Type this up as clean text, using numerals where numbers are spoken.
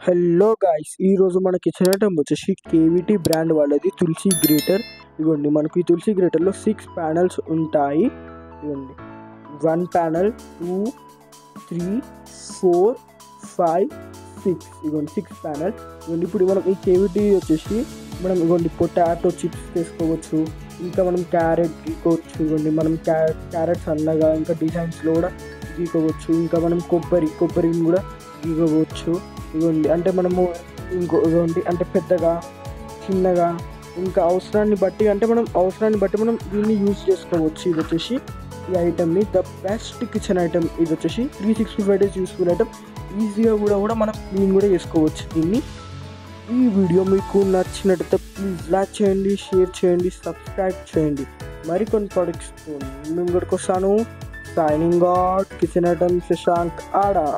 Hello guys, ఈరోజు మన kitchen item వచ్చేసి కేవీటీ బ్రాండ్ వాళ్ళది తులసి గ్రేటర్. ఇవ్వండి, మనకు ఈ తులసి గ్రేటర్లో 6 ప్యానల్స్ ఉంటాయి. ఇవ్వండి, 1 ప్యానల్, 2, 3, 4, 5, 6. ఇవ్వండి 6 ప్యానల్. ఇవ్వండి, ఇప్పుడు మనం ఈ కేవీటీ వచ్చేసి మనం ఇవ్వండి పొటాటో చిప్స్ చేసుకోవచ్చు, ఇంకా మనం క్యారెట్ గీకోవచ్చు. ఇవ్వండి, మనం క్యారెట్స్ అన్నగా ఇంకా డిజైన్స్లో కూడా గీకోవచ్చు. ఇంకా మనం కొబ్బరిని కూడా గీకోవచ్చు. ఇవ్వండి, అంటే మనము ఇవ్వండి అంటే పెద్దగా, చిన్నగా, ఇంకా అవసరాన్ని బట్టి మనం దీన్ని యూజ్ చేసుకోవచ్చు. ఇది వచ్చేసి ఈ ఐటమ్ని ద బెస్ట్ కిచెన్ ఐటమ్. ఇది వచ్చేసి 365 డేస్ యూస్ఫుల్ ఐటమ్. ఈజీగా కూడా మనం క్లీన్ కూడా చేసుకోవచ్చు దీన్ని. ఈ వీడియో మీకు నచ్చినట్టయితే ప్లీజ్ లైక్ చేయండి, షేర్ చేయండి, సబ్స్క్రైబ్ చేయండి. మరికొన్ని ప్రొడక్ట్స్తో ముందుకు వస్తాను. Signing out. Kitchen item Shashank ఆడా.